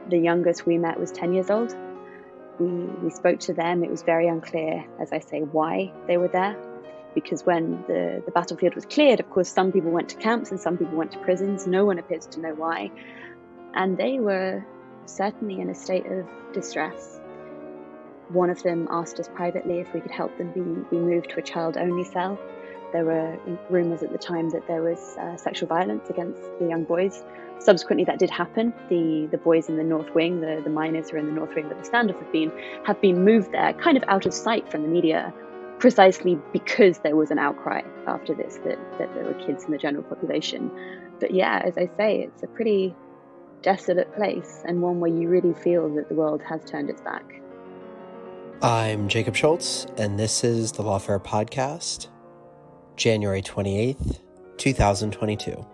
The youngest we met was 10 years old. We spoke to them. It was very unclear, as I say, why they were there. Because when the battlefield was cleared, of course, some people went to camps and some people went to prisons. No one appears to know why. And they were certainly in a state of distress. One of them asked us privately if we could help them be moved to a child-only cell. There were rumours at the time that there was sexual violence against the young boys. Subsequently, that did happen. The boys in the North Wing, the minors who are in the North Wing where the standoff have been moved there, kind of out of sight from the media, precisely because there was an outcry after this that there were kids in the general population. But yeah, as I say, it's a pretty desolate place, and one where you really feel that the world has turned its back. I'm Jacob Schulz, and this is the Lawfare Podcast, January 28th, 2022.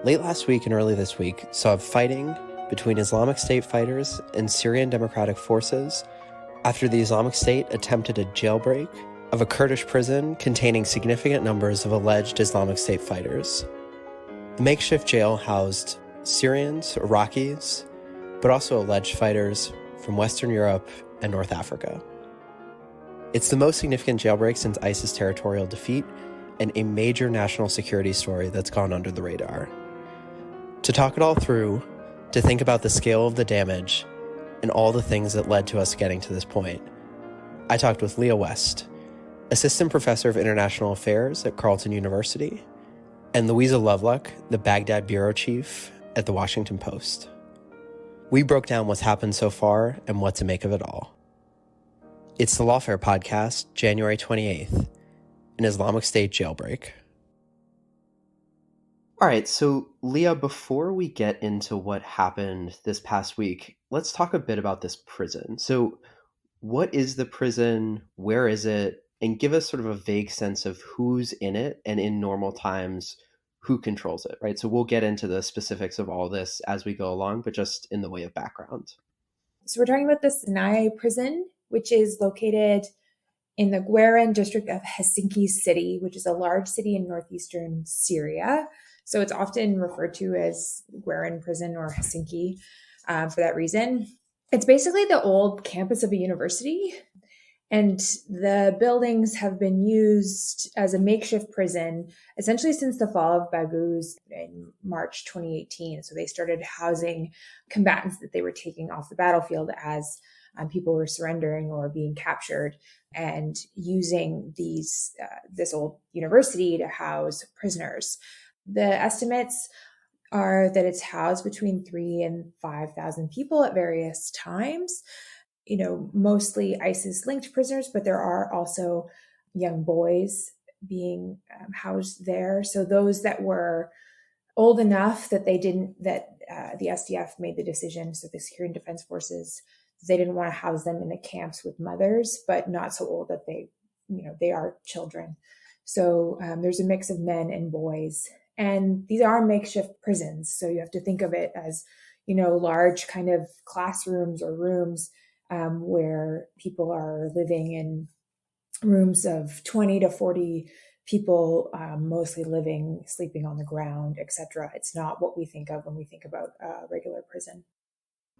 Late last week and early this week saw fighting between Islamic State fighters and Syrian Democratic Forces after the Islamic State attempted a jailbreak of a Kurdish prison containing significant numbers of alleged Islamic State fighters. The makeshift jail housed Syrians, Iraqis, but also alleged fighters from Western Europe and North Africa. It's the most significant jailbreak since ISIS territorial defeat and a major national security story that's gone under the radar. To talk it all through, to think about the scale of the damage and all the things that led to us getting to this point, I talked with Leah West, Assistant Professor of International Affairs at Carleton University, and Louisa Loveluck, the Baghdad Bureau Chief at The Washington Post. We broke down what's happened so far and what to make of it all. It's the Lawfare Podcast, January 28th, an Islamic State jailbreak. All right, so Leah, before we get into what happened this past week, let's talk a bit about this prison. So what is the prison? Where is it? And give us sort of a vague sense of who's in it, and in normal times, who controls it, right? So we'll get into the specifics of all this as we go along, but just in the way of background. So we're talking about the Sinai prison, which is located in the Gweren district of Helsinki city, which is a large city in northeastern Syria. So it's often referred to as Gweren prison or Helsinki for that reason. It's basically the old campus of a university, and the buildings have been used as a makeshift prison essentially since the fall of Baghdad in March 2018. So they started housing combatants that they were taking off the battlefield as people were surrendering or being captured, and using this old university to house prisoners. The estimates are that it's housed between 3,000 and 5,000 people at various times. Mostly ISIS-linked prisoners, but there are also young boys being housed there. So those that were old enough that the SDF made the decision, so the Syrian Defense Forces, they didn't want to house them in the camps with mothers, but not so old that they are children. So there's a mix of men and boys. And these are makeshift prisons. So you have to think of it as, large kind of classrooms or rooms where people are living in rooms of 20 to 40 people, mostly sleeping on the ground, etc. It's not what we think of when we think about a regular prison.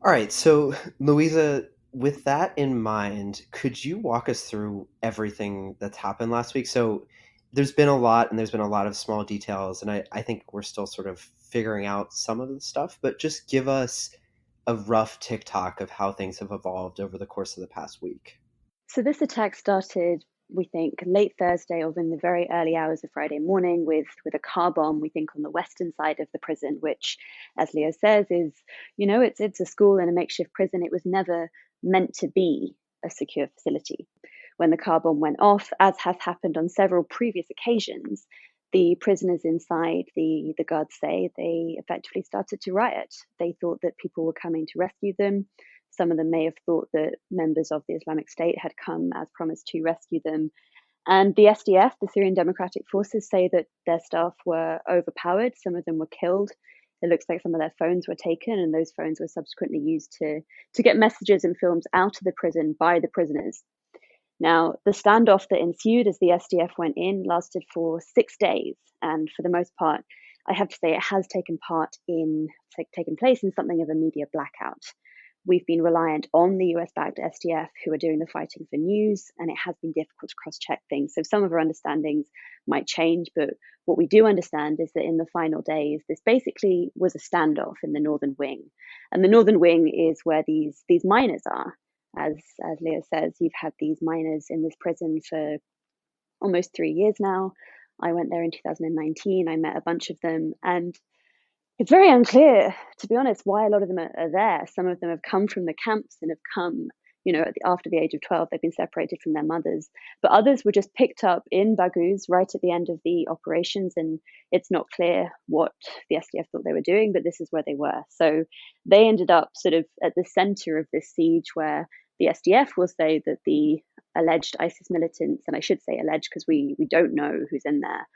All right. So, Louisa, with that in mind, could you walk us through everything that's happened last week? So there's been a lot, and there's been a lot of small details, and I think we're still sort of figuring out some of the stuff, but just give us a rough tick-tock of how things have evolved over the course of the past week. So this attack started, we think, late Thursday or in the very early hours of Friday morning with a car bomb, we think, on the western side of the prison, which, as Leah says, is, it's a school and a makeshift prison. It was never meant to be a secure facility. When the car bomb went off, as has happened on several previous occasions, the prisoners inside, the guards say, they effectively started to riot. They thought that people were coming to rescue them. Some of them may have thought that members of the Islamic State had come as promised to rescue them. And the SDF, the Syrian Democratic Forces, say that their staff were overpowered. Some of them were killed. It looks like some of their phones were taken, and those phones were subsequently used to get messages and films out of the prison by the prisoners. Now, the standoff that ensued as the SDF went in lasted for 6 days. And for the most part, I have to say it has taken place in something of a media blackout. We've been reliant on the US-backed SDF who are doing the fighting for news, and it has been difficult to cross-check things. So some of our understandings might change, but what we do understand is that in the final days, this basically was a standoff in the northern wing. And the northern wing is where these miners are. As Leah says, you've had these miners in this prison for almost 3 years now. I went there in 2019. I met a bunch of them, and it's very unclear, to be honest, why a lot of them are there. Some of them have come from the camps and have come, after the age of 12, they've been separated from their mothers. But others were just picked up in Baghouz right at the end of the operations, and it's not clear what the SDF thought they were doing, but this is where they were. So they ended up sort of at the center of this siege where the SDF will say that the alleged ISIS militants, and I should say alleged because we don't know who's in there,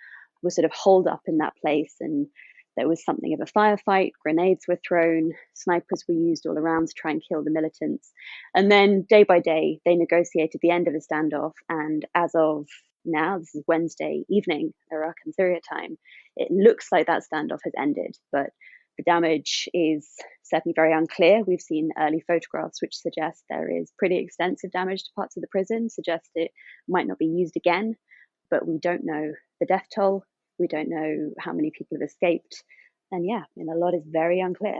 were sort of holed up in that place, and there was something of a firefight, grenades were thrown, snipers were used all around to try and kill the militants. And then day by day, they negotiated the end of a standoff. And as of now, this is Wednesday evening, Iraq and Syria time, it looks like that standoff has ended. But the damage is certainly very unclear. We've seen early photographs which suggest there is pretty extensive damage to parts of the prison, suggest it might not be used again, but we don't know the death toll. We don't know how many people have escaped. And a lot is very unclear.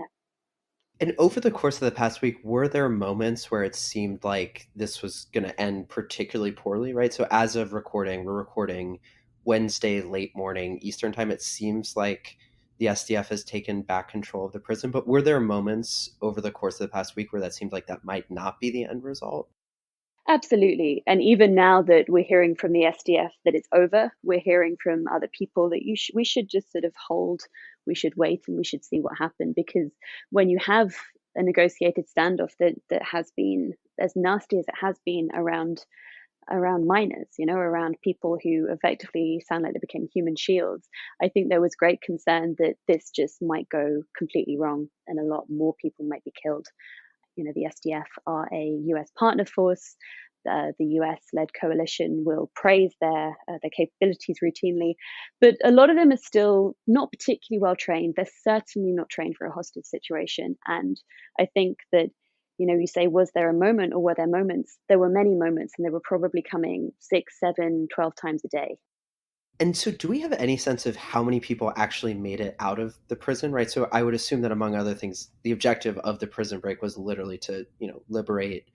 And over the course of the past week, were there moments where it seemed like this was going to end particularly poorly, right? So as of recording, we're recording Wednesday, late morning, Eastern time. It seems like the SDF has taken back control of the prison. But were there moments over the course of the past week where that seemed like that might not be the end result? Absolutely. And even now that we're hearing from the SDF that it's over, we're hearing from other people that we should just sort of hold, we should wait, and we should see what happened. Because when you have a negotiated standoff that has been as nasty as it has been around miners, around people who effectively sound like they became human shields, I think there was great concern that this just might go completely wrong and a lot more people might be killed. The SDF are a US partner force. The US-led coalition will praise their capabilities routinely, but a lot of them are still not particularly well trained. They're certainly not trained for a hostage situation. And I think that, you say, was there a moment or were there moments? There were many moments, and they were probably coming 6, 7, 12 times a day. And so do we have any sense of how many people actually made it out of the prison, right? So I would assume that among other things, the objective of the prison break was literally to, liberate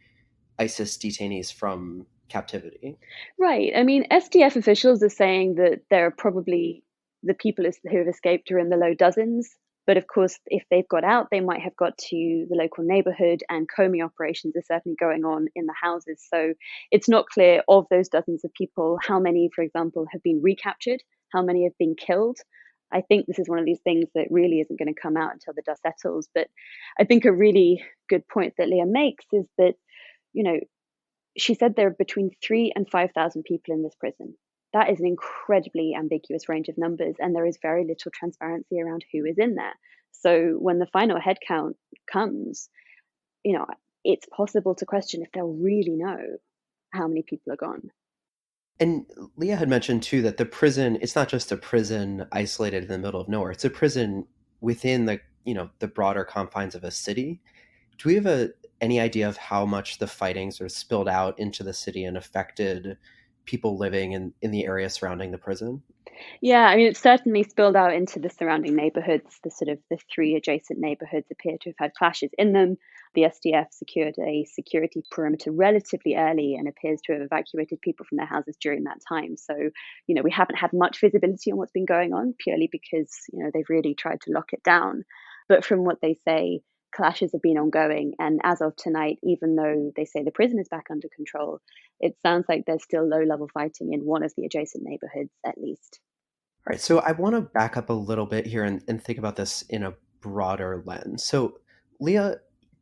ISIS detainees from captivity. Right. I mean, SDF officials are saying that there are probably the people who have escaped are in the low dozens. But of course, if they've got out, they might have got to the local neighborhood, and combing operations are certainly going on in the houses. So it's not clear of those dozens of people how many, for example, have been recaptured, how many have been killed. I think this is one of these things that really isn't going to come out until the dust settles. But I think a really good point that Leah makes is that, she said there are between 3,000 and 5,000 people in this prison. That is an incredibly ambiguous range of numbers, and there is very little transparency around who is in there. So when the final headcount comes, it's possible to question if they'll really know how many people are gone. And Leah had mentioned too that the prison, it's not just a prison isolated in the middle of nowhere. It's a prison within the broader confines of a city. Do we have any idea of how much the fighting sort of spilled out into the city and affected people living in the area surrounding the prison? Yeah, I mean, it certainly spilled out into the surrounding neighborhoods. The 3 adjacent neighborhoods appear to have had clashes in them. The SDF secured a security perimeter relatively early and appears to have evacuated people from their houses during that time. So, we haven't had much visibility on what's been going on, purely because, they've really tried to lock it down. But from what they say, clashes have been ongoing. And as of tonight, even though they say the prison is back under control, it sounds like there's still low-level fighting in one of the adjacent neighborhoods, at least. All right, so I want to back up a little bit here and think about this in a broader lens. So, Leah,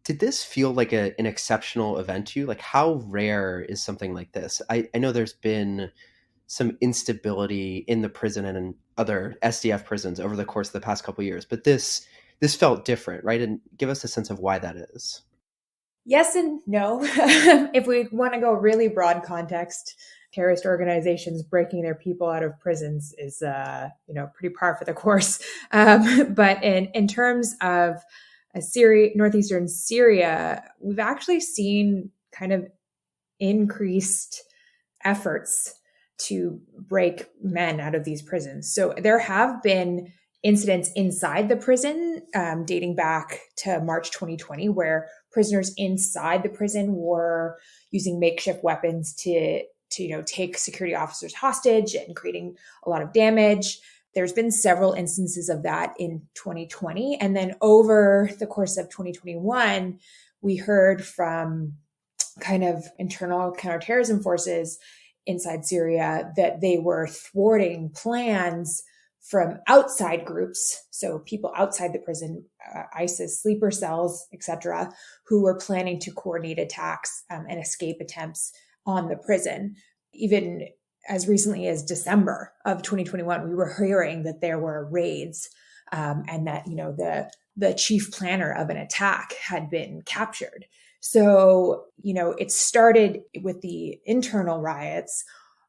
did this feel like an exceptional event to you? Like, how rare is something like this? I know there's been some instability in the prison and in other SDF prisons over the course of the past couple of years, but this felt different, right? And give us a sense of why that is. Yes and no. If we want to go really broad context, terrorist organizations breaking their people out of prisons is, pretty par for the course. But in terms of northeastern Syria, we've actually seen kind of increased efforts to break men out of these prisons. So there have been incidents inside the prison dating back to March 2020, where prisoners inside the prison were using makeshift weapons to take security officers hostage and creating a lot of damage. There's been several instances of that in 2020. And then over the course of 2021, we heard from kind of internal counterterrorism forces inside Syria that they were thwarting plans from outside groups, so people outside the prison, ISIS sleeper cells, etc., who were planning to coordinate attacks and escape attempts on the prison. Even as recently as December of 2021, we were hearing that there were raids and that the chief planner of an attack had been captured. So it started with the internal riots.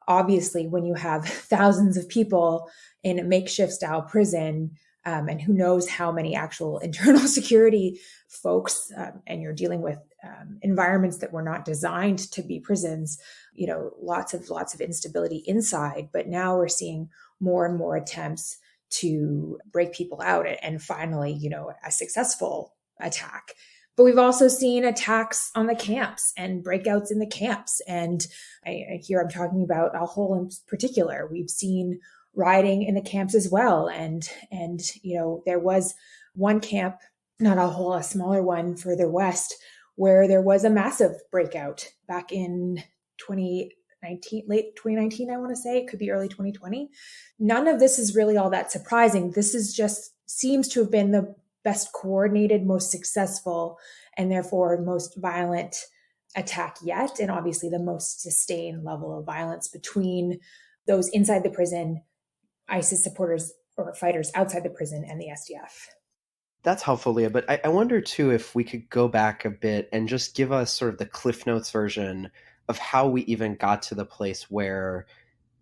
Obviously, when you have thousands of people in a makeshift style prison, and who knows how many actual internal security folks, and you're dealing with environments that were not designed to be prisons, lots of instability inside. But now we're seeing more and more attempts to break people out and finally, a successful attack. But we've also seen attacks on the camps and breakouts in the camps. And here I'm talking about Al-Hol in particular. We've seen rioting in the camps as well. And there was one camp, not Al-Hol, a smaller one further west, where there was a massive breakout back in 2019, late 2019, I want to say. It could be early 2020. None of this is really all that surprising. This is just seems to have been the best coordinated, most successful, and therefore most violent attack yet. And obviously the most sustained level of violence between those inside the prison, ISIS supporters or fighters outside the prison, and the SDF. That's helpful, Leah. But I wonder, too, if we could go back a bit and just give us sort of the Cliff Notes version of how we even got to the place where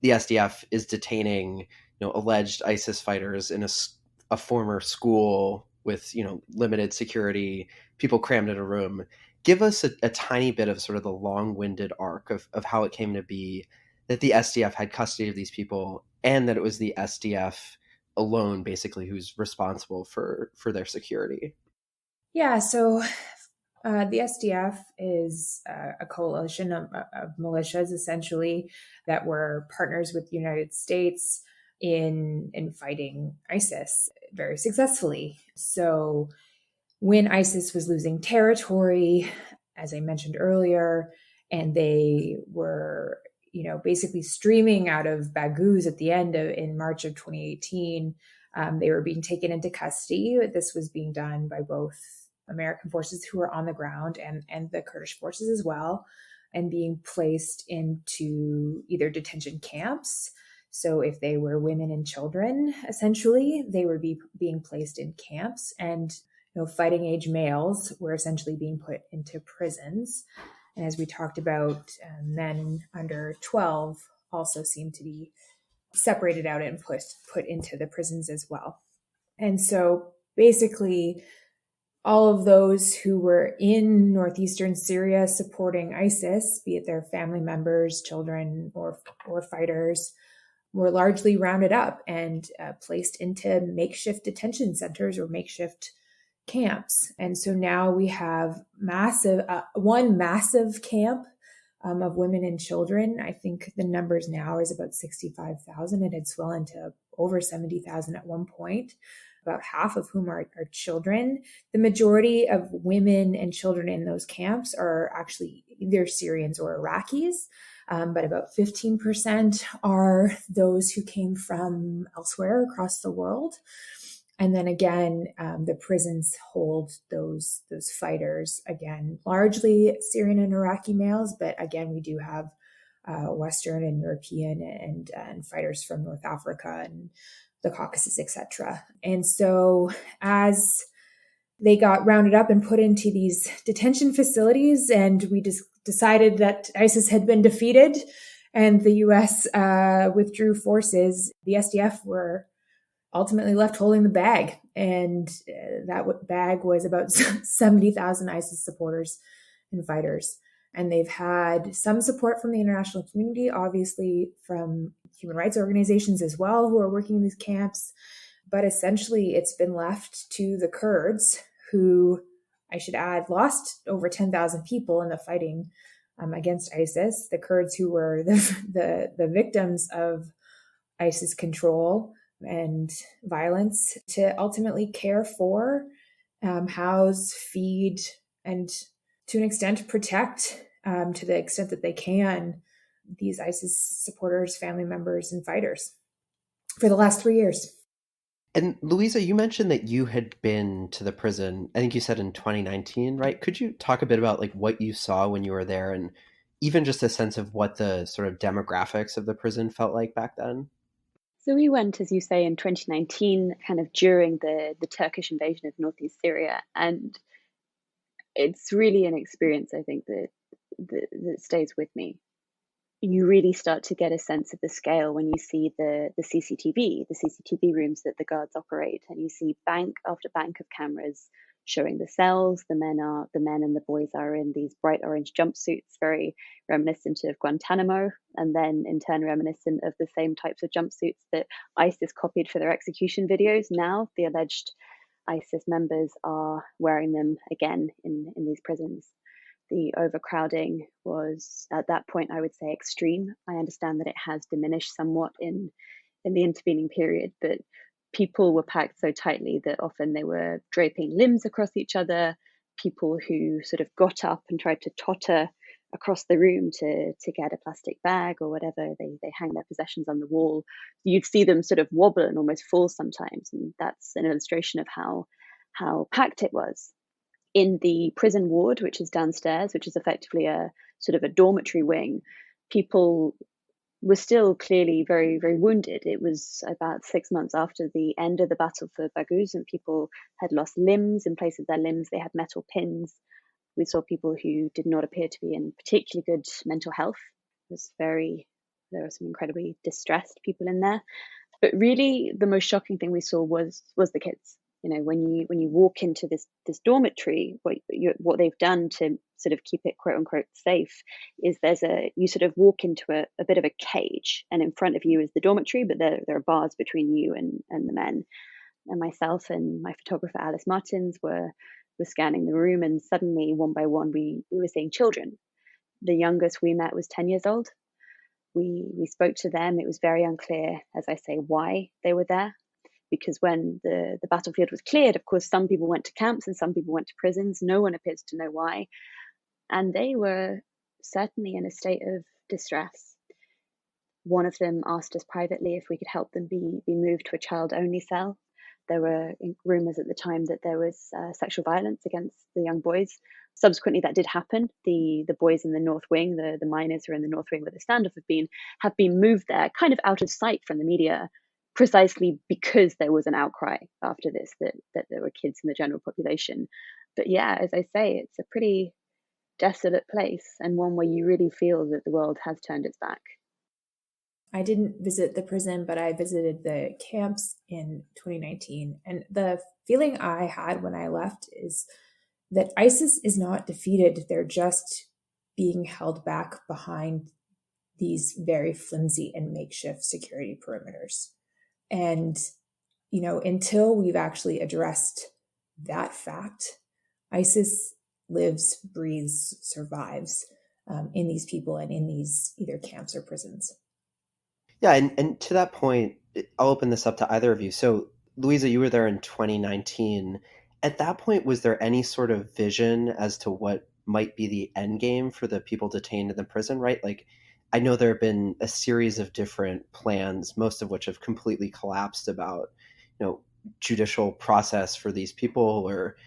the SDF is detaining, alleged ISIS fighters in a former school with, limited security, people crammed in a room. Give us a tiny bit of sort of the long-winded arc of how it came to be that the SDF had custody of these people and that it was the SDF alone, basically, who's responsible for their security. Yeah, so the SDF is a coalition of militias, essentially, that were partners with the United States in fighting ISIS very successfully. So when ISIS was losing territory, as I mentioned earlier, and they were, basically streaming out of Baghdad at the end in March of 2018, they were being taken into custody. This was being done by both American forces who were on the ground and the Kurdish forces as well, and being placed into either detention camps. So if they were women and children, essentially, they were being placed in camps, and fighting age males were essentially being put into prisons. And as we talked about, men under 12 also seem to be separated out and put into the prisons as well. And so basically, all of those who were in northeastern Syria supporting ISIS, be it their family members, children, or fighters, were largely rounded up and placed into makeshift detention centers or makeshift camps. And so now we have one massive camp of women and children. I think the numbers now is about 65,000. It had swollen to over 70,000 at one point, about half of whom are children. The majority of women and children in those camps are actually either Syrians or Iraqis, but about 15% are those who came from elsewhere across the world. And then again, the prisons hold those fighters, again, largely Syrian and Iraqi males, but again, we do have Western and European and fighters from North Africa and the Caucasus, etc. And so as they got rounded up and put into these detention facilities, and we just decided that ISIS had been defeated and the U.S. Withdrew forces, the SDF were ultimately left holding the bag. And that bag was about 70,000 ISIS supporters and fighters. And they've had some support from the international community, obviously from human rights organizations as well, who are working in these camps. But essentially, it's been left to the Kurds, who, I should add, lost over 10,000 people in the fighting against ISIS. The Kurds who were the victims of ISIS control and violence, to ultimately care for, house, feed, and to an extent protect, to the extent that they can, these ISIS supporters, family members, and fighters for the last 3 years. And Louisa, you mentioned that you had been to the prison, I think you said in 2019, right? Could you talk a bit about like what you saw when you were there, and even just a sense of what the sort of demographics of the prison felt like back then? So we went, as you say, in 2019, kind of during the Turkish invasion of northeast Syria. And it's really an experience, I think, that stays with me. You really start to get a sense of the scale when you see the CCTV rooms that the guards operate, and you see bank after bank of cameras showing the cells. The men and the boys are in these bright orange jumpsuits, very reminiscent of Guantanamo, and then in turn reminiscent of the same types of jumpsuits that ISIS copied for their execution videos. Now the alleged ISIS members are wearing them again in these prisons. The overcrowding was, at that point, I would say, extreme. I understand that it has diminished somewhat in the intervening period, but people were packed so tightly that often they were draping limbs across each other. People who sort of got up and tried to totter across the room to get a plastic bag or whatever. They hang their possessions on the wall. You'd see them sort of wobble and almost fall sometimes, and that's an illustration of how packed it was. In the prison ward, which is downstairs, which is effectively a sort of a dormitory wing, people were still clearly very, very wounded. It was about 6 months after the end of the battle for Baghdad, and people had lost limbs. In place of their limbs, they had metal pins. We saw people who did not appear to be in particularly good mental health. There were some incredibly distressed people in there. But really, the most shocking thing we saw was the kids. You know, when you walk into this dormitory, what they've done to sort of keep it quote unquote safe is you sort of walk into a bit of a cage, and in front of you is the dormitory, but there are bars between you and the men. And myself and my photographer Alice Martins were scanning the room, and suddenly, one by one, we were seeing children. The youngest we met was 10 years old. We spoke to them. It was very unclear, as I say, why they were there. Because when the battlefield was cleared, of course, some people went to camps and some people went to prisons. No one appears to know why. And they were certainly in a state of distress. One of them asked us privately if we could help them be moved to a child-only cell. There were rumors at the time that there was sexual violence against the young boys. Subsequently, that did happen. The boys in the North Wing, the miners who are in the North Wing where the standoff have been moved there, kind of out of sight from the media, precisely because there was an outcry after this that there were kids in the general population. But yeah, as I say, it's a pretty desolate place, and one where you really feel that the world has turned its back. I didn't visit the prison, but I visited the camps in 2019. And the feeling I had when I left is that ISIS is not defeated. They're just being held back behind these very flimsy and makeshift security perimeters. And, you know, until we've actually addressed that fact, ISIS lives, breathes, survives in these people and in these either camps or prisons. Yeah, and to that point, I'll open this up to either of you. So, Louisa, you were there in 2019. At that point, was there any sort of vision as to what might be the end game for the people detained in the prison, right? Like, I know there have been a series of different plans, most of which have completely collapsed about, judicial process for these people, or,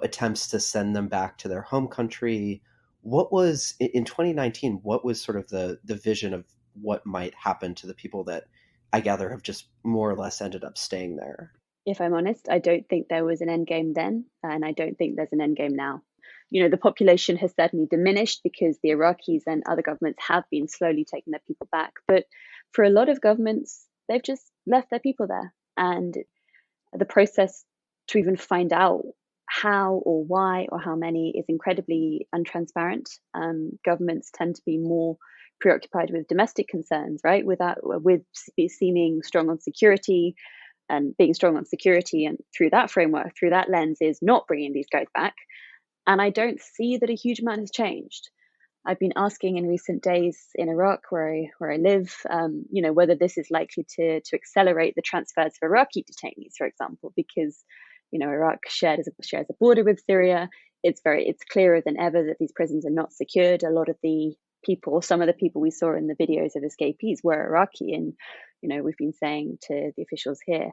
attempts to send them back to their home country. What was, in 2019, what was sort of the vision of what might happen to the people that I gather have just more or less ended up staying there? If I'm honest, I don't think there was an end game then, and I don't think there's an end game now. The population has certainly diminished because the Iraqis and other governments have been slowly taking their people back. But for a lot of governments, they've just left their people there. And the process to even find out how or why or how many is incredibly untransparent. Governments tend to be more preoccupied with domestic concerns, right? With seeming strong on security, and being strong on security, and through that framework, through that lens, is not bringing these guys back. And I don't see that a huge amount has changed. I've been asking in recent days in Iraq, where I live, whether this is likely to accelerate the transfers of Iraqi detainees, for example, because Iraq shares a border with Syria. It's clearer than ever that these prisons are not secured. A lot of the people, some of the people we saw in the videos of escapees were Iraqi, and we've been saying to the officials here,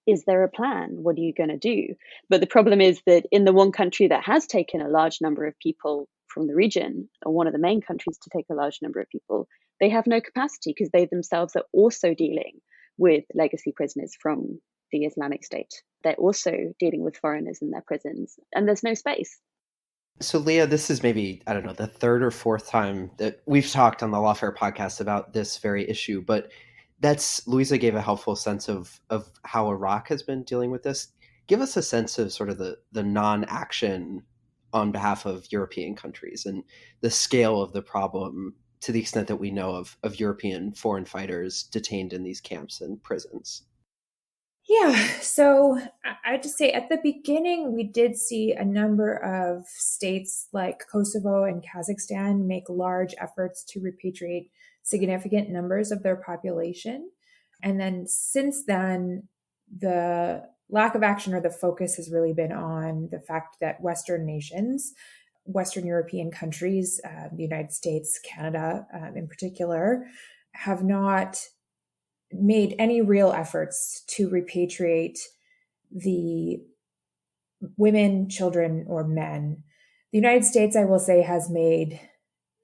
is there a plan? What are you going to do? But the problem is that in the one country that has taken a large number of people from the region, or one of the main countries to take a large number of people, they have no capacity because they themselves are also dealing with legacy prisoners from the Islamic State. They're also dealing with foreigners in their prisons, and there's no space. So, Leah, this is maybe, I don't know, the third or fourth time that we've talked on the Lawfare podcast about this very issue, but Louisa gave a helpful sense of how Iraq has been dealing with this. Give us a sense of sort of the non-action on behalf of European countries and the scale of the problem, to the extent that we know of European foreign fighters detained in these camps and prisons. Yeah, so I just say at the beginning, we did see a number of states like Kosovo and Kazakhstan make large efforts to repatriate significant numbers of their population. And then since then, the lack of action or the focus has really been on the fact that Western nations, Western European countries, the United States, Canada in particular, have not made any real efforts to repatriate the women, children, or men. The United States, I will say, has made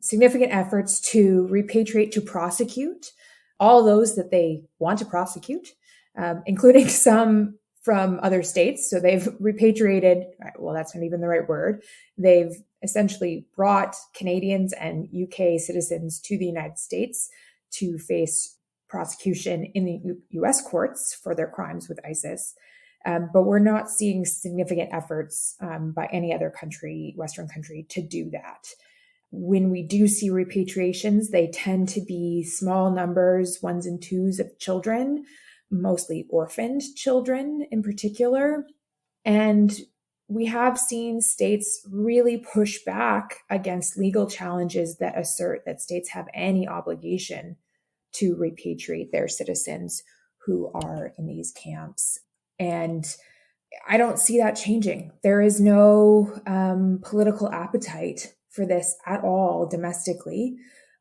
significant efforts to repatriate, to prosecute all those that they want to prosecute, including some from other states. So they've repatriated, well, that's not even the right word. They've essentially brought Canadians and UK citizens to the United States to face prosecution in the US courts for their crimes with ISIS. But we're not seeing significant efforts by any other country, Western country, to do that. When we do see repatriations, they tend to be small numbers, ones and twos of children, mostly orphaned children in particular. And we have seen states really push back against legal challenges that assert that states have any obligation to repatriate their citizens who are in these camps. And I don't see that changing. There is no political appetite for this at all domestically,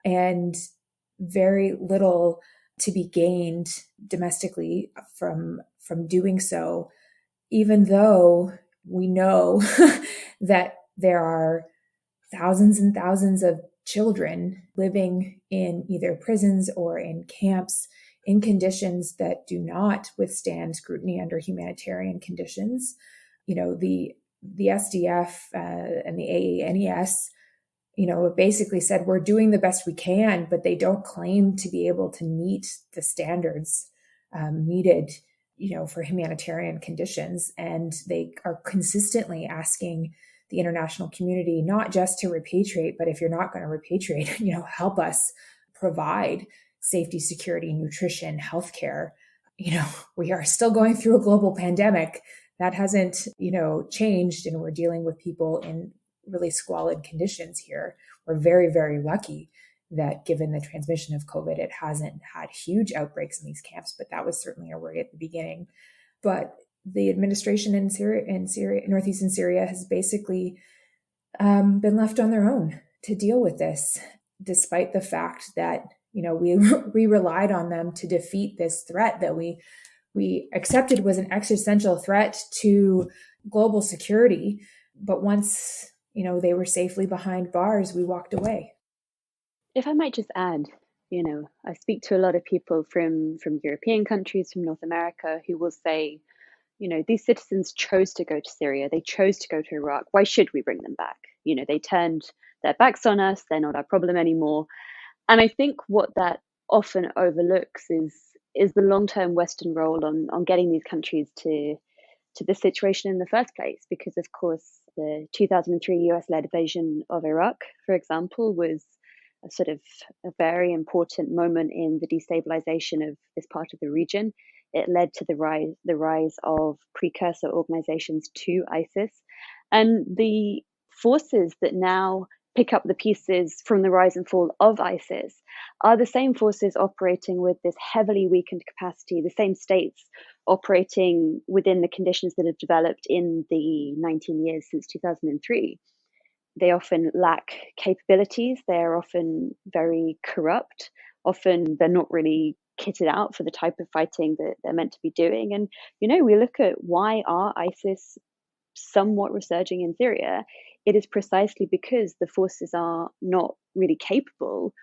and very little to be gained domestically from doing so, even though we know that there are thousands and thousands of children living in either prisons or in camps in conditions that do not withstand scrutiny under humanitarian conditions. The SDF and the AANES, basically said we're doing the best we can, but they don't claim to be able to meet the standards needed, for humanitarian conditions. And they are consistently asking the international community not just to repatriate, but if you're not going to repatriate, help us provide safety, security, nutrition, healthcare. We are still going through a global pandemic that hasn't, changed, and we're dealing with people in really squalid conditions here. We're very, very lucky that given the transmission of COVID, it hasn't had huge outbreaks in these camps, but that was certainly a worry at the beginning. But the administration in Syria, northeastern Syria, has basically been left on their own to deal with this, despite the fact that we relied on them to defeat this threat that we accepted was an existential threat to global security. But once they were safely behind bars, we walked away. If I might just add, I speak to a lot of people from European countries, from North America, who will say, these citizens chose to go to Syria. They chose to go to Iraq. Why should we bring them back? they turned their backs on us. They're not our problem anymore. And I think what that often overlooks is the long-term Western role on getting these countries to this situation in the first place. Because, of course, the 2003 US-led invasion of Iraq, for example, was a sort of a very important moment in the destabilization of this part of the region. It led to the rise of precursor organizations to ISIS. And the forces that now pick up the pieces from the rise and fall of ISIS are the same forces operating with this heavily weakened capacity, the same states operating within the conditions that have developed in the 19 years since 2003. They often lack capabilities. They're often very corrupt. Often they're not really kitted out for the type of fighting that they're meant to be doing. And, we look at why are ISIS somewhat resurging in Syria. It is precisely because the forces are not really capable,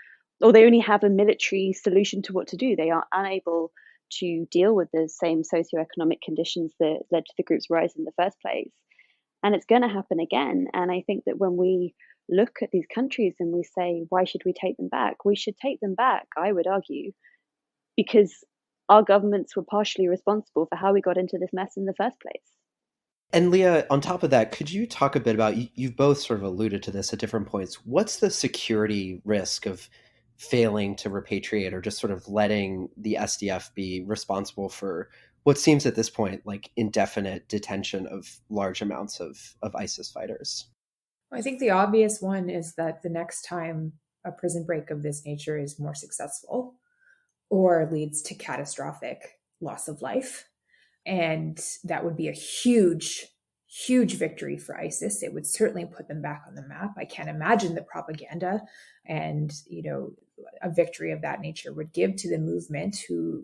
or they only have a military solution to what to do. They are unable to deal with the same socioeconomic conditions that led to the group's rise in the first place. And it's going to happen again. And I think that when we look at these countries and we say, why should we take them back? We should take them back, I would argue, because our governments were partially responsible for how we got into this mess in the first place. And Leah, on top of that, could you talk a bit about, you've both sort of alluded to this at different points, what's the security risk of failing to repatriate or just sort of letting the SDF be responsible for what seems at this point like indefinite detention of large amounts of ISIS fighters? I think the obvious one is that the next time a prison break of this nature is more successful or leads to catastrophic loss of life, and that would be a huge, huge victory for ISIS. It would certainly put them back on the map. I can't imagine the propaganda and, a victory of that nature would give to the movement who,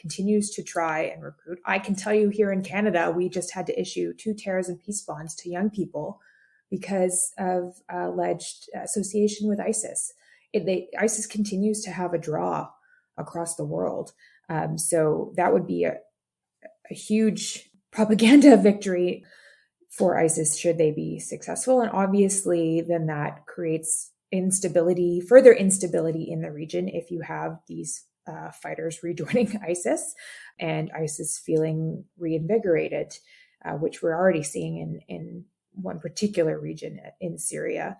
continues to try and recruit. I can tell you here in Canada, we just had to issue 2 terrorism peace bonds to young people because of alleged association with ISIS. ISIS continues to have a draw across the world. So that would be a huge propaganda victory for ISIS should they be successful. And obviously, then that creates further instability in the region if you have these fighters rejoining ISIS and ISIS feeling reinvigorated, which we're already seeing in one particular region in Syria.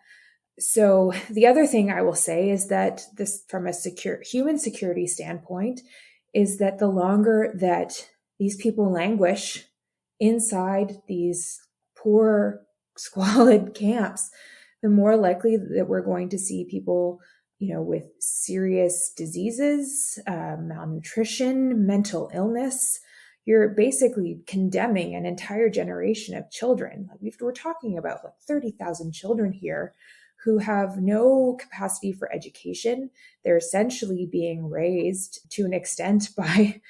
So the other thing I will say is that this, from a human security standpoint, is that the longer that these people languish inside these poor, squalid camps, the more likely that we're going to see people, with serious diseases, malnutrition, mental illness. You're basically condemning an entire generation of children. We're talking about 30,000 children here who have no capacity for education. They're essentially being raised to an extent by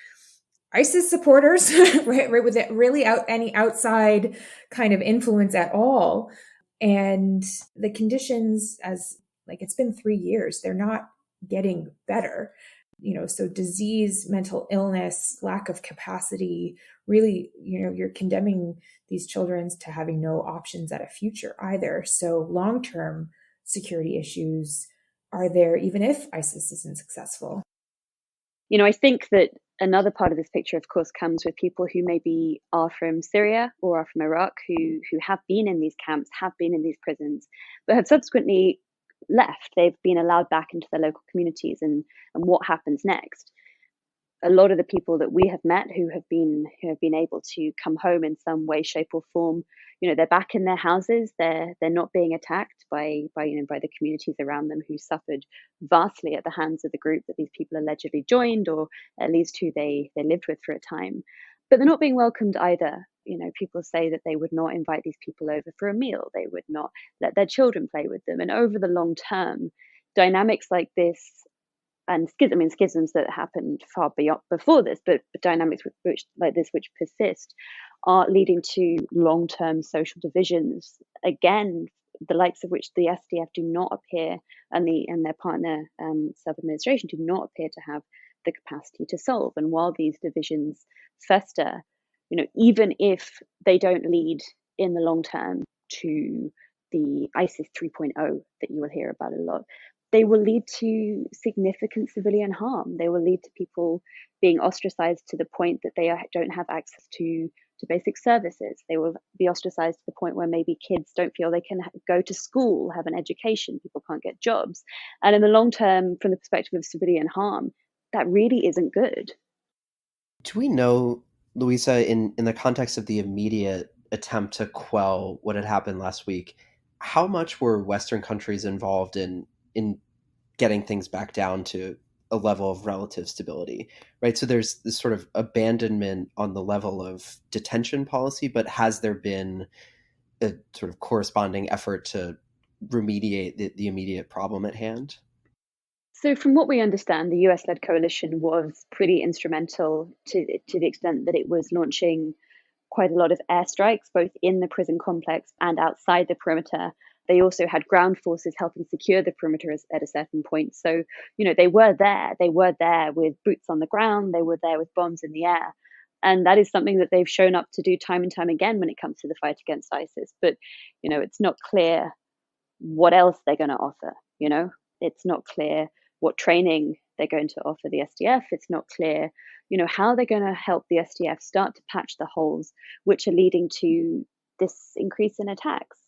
ISIS supporters, right, with it really any outside kind of influence at all. And the conditions, as it's been 3 years, they're not getting better. So disease, mental illness, lack of capacity, really, you're condemning these children to having no options at a future either. So long-term security issues are there even if ISIS isn't successful. I think that another part of this picture, of course, comes with people who maybe are from Syria or are from Iraq, who have been in these camps, have been in these prisons, but have subsequently left. They've been allowed back into their local communities, and what happens next? A lot of the people that we have met who have been able to come home in some way, shape, or form, they're back in their houses. They're not being attacked by the communities around them who suffered vastly at the hands of the group that these people allegedly joined, or at least who they lived with for a time. But they're not being welcomed either. People say that they would not invite these people over for a meal. They would not let their children play with them. And over the long term, dynamics like this, and schisms that happened far before this, but dynamics which persist, are leading to long-term social divisions. Again, the likes of which the SDF do not appear, and their partner self-administration do not appear to have the capacity to solve. And while these divisions fester, even if they don't lead in the long term to the ISIS 3.0 that you will hear about a lot, they will lead to significant civilian harm. They will lead to people being ostracized to the point that they don't have access to basic services. They will be ostracized to the point where maybe kids don't feel they can go to school, have an education, people can't get jobs. And in the long term, from the perspective of civilian harm, that really isn't good. Do we know, Louisa, in the context of the immediate attempt to quell what had happened last week, how much were Western countries involved in getting things back down to a level of relative stability, right? So there's this sort of abandonment on the level of detention policy, but has there been a sort of corresponding effort to remediate the immediate problem at hand? So from what we understand, the US-led coalition was pretty instrumental to the extent that it was launching quite a lot of airstrikes, both in the prison complex and outside the perimeter. They also had ground forces helping secure the perimeter at a certain point. So, they were there. They were there with boots on the ground. They were there with bombs in the air. And that is something that they've shown up to do time and time again when it comes to the fight against ISIS. But, it's not clear what else they're going to offer. It's not clear what training they're going to offer the SDF. It's not clear, how they're going to help the SDF start to patch the holes which are leading to this increase in attacks.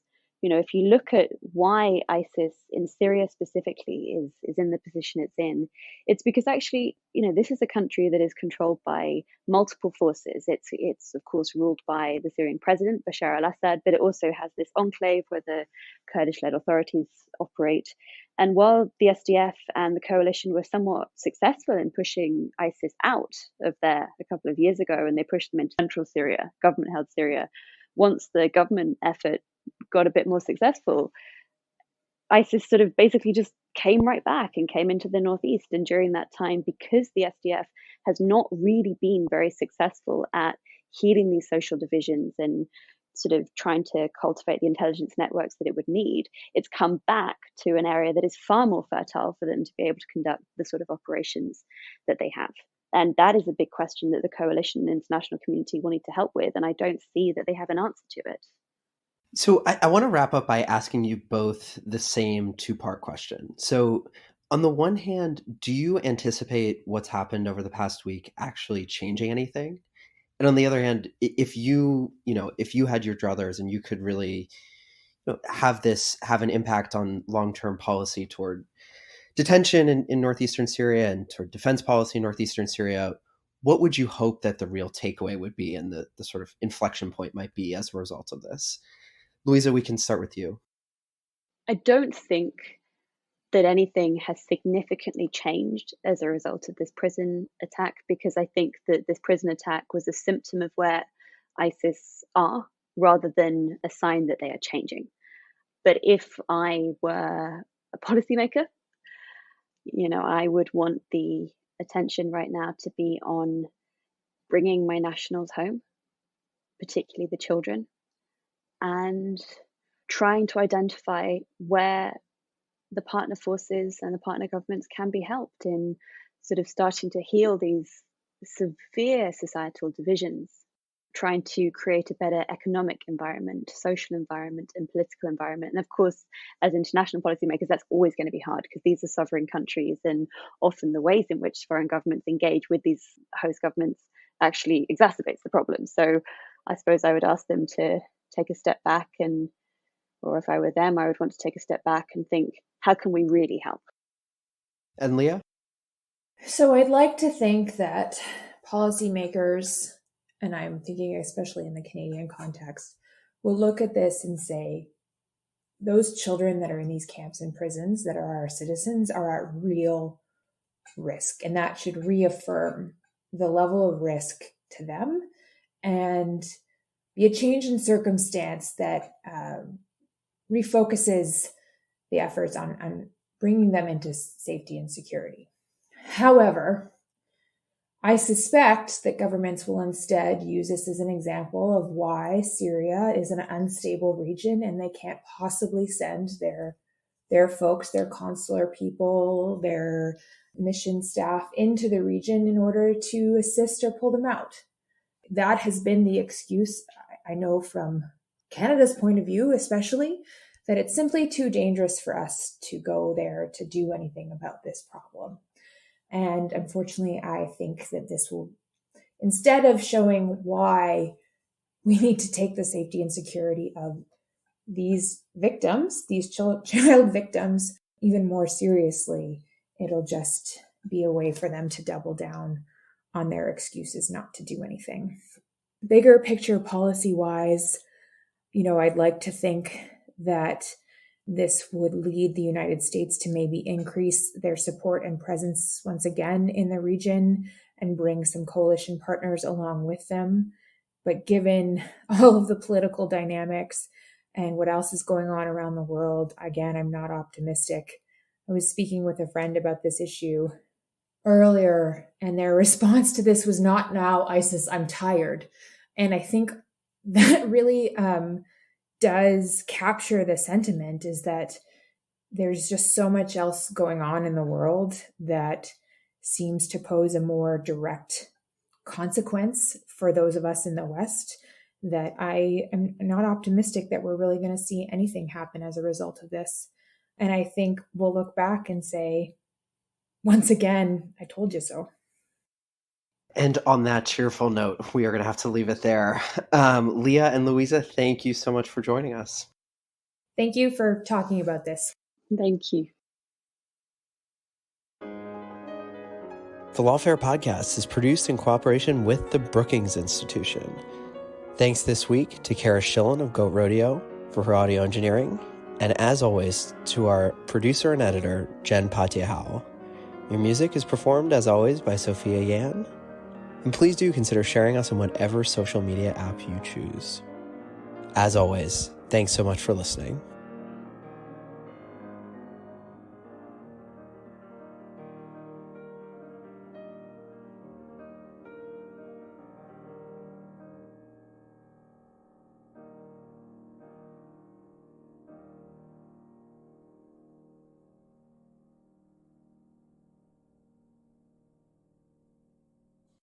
If you look at why ISIS in Syria specifically is in the position it's in, it's because actually, this is a country that is controlled by multiple forces. It's of course ruled by the Syrian president, Bashar al-Assad, but it also has this enclave where the Kurdish-led authorities operate. And while the SDF and the coalition were somewhat successful in pushing ISIS out of there a couple of years ago, and they pushed them into central Syria, government-held Syria, once the government effort got a bit more successful, ISIS sort of basically just came right back and came into the northeast. And during that time, because the SDF has not really been very successful at healing these social divisions and sort of trying to cultivate the intelligence networks that it would need, it's come back to an area that is far more fertile for them to be able to conduct the sort of operations that they have. And that is a big question that the coalition and international community will need to help with. And I don't see that they have an answer to it. So I want to wrap up by asking you both the same two-part question. So on the one hand, do you anticipate what's happened over the past week actually changing anything? And on the other hand, if you had your druthers and you could really have an impact on long-term policy toward detention in northeastern Syria and toward defense policy in northeastern Syria, what would you hope that the real takeaway would be and the sort of inflection point might be as a result of this? Louisa, we can start with you. I don't think that anything has significantly changed as a result of this prison attack, because I think that this prison attack was a symptom of where ISIS are rather than a sign that they are changing. But if I were a policymaker, I would want the attention right now to be on bringing my nationals home, particularly the children, and trying to identify where the partner forces and the partner governments can be helped in sort of starting to heal these severe societal divisions, trying to create a better economic environment, social environment, and political environment. And of course, as international policymakers, that's always going to be hard because these are sovereign countries, and often the ways in which foreign governments engage with these host governments actually exacerbates the problem. So I suppose I would ask them to take a step back, or if I were them, I would want to take a step back and think, how can we really help? And Leah? So I'd like to think that policymakers, and I'm thinking especially in the Canadian context, will look at this and say, those children that are in these camps and prisons that are our citizens are at real risk. And that should reaffirm the level of risk to them and be a change in circumstance that refocuses the efforts on bringing them into safety and security. However, I suspect that governments will instead use this as an example of why Syria is an unstable region and they can't possibly send their folks, their consular people, their mission staff into the region in order to assist or pull them out. That has been the excuse, I know from Canada's point of view, especially, that it's simply too dangerous for us to go there to do anything about this problem. And unfortunately, I think that this will, instead of showing why we need to take the safety and security of these victims, these child victims, even more seriously, it'll just be a way for them to double down on their excuses not to do anything. Bigger picture policy-wise, I'd like to think that this would lead the United States to maybe increase their support and presence once again in the region and bring some coalition partners along with them. But given all of the political dynamics and what else is going on around the world, again, I'm not optimistic. I was speaking with a friend about this issue earlier, and their response to this was not, "Now, ISIS, I'm tired." And I think that really does capture the sentiment, is that there's just so much else going on in the world that seems to pose a more direct consequence for those of us in the West, that I am not optimistic that we're really going to see anything happen as a result of this. And I think we'll look back and say, once again, I told you so. And on that cheerful note, we are going to have to leave it there. Leah and Louisa, thank you so much for joining us. Thank you for talking about this. Thank you. The Lawfare Podcast is produced in cooperation with the Brookings Institution. Thanks this week to Kara Schillen of Goat Rodeo for her audio engineering, and as always, to our producer and editor, Jen Patya-Howell. Your music is performed, as always, by Sophia Yan. And please do consider sharing us on whatever social media app you choose. As always, thanks so much for listening.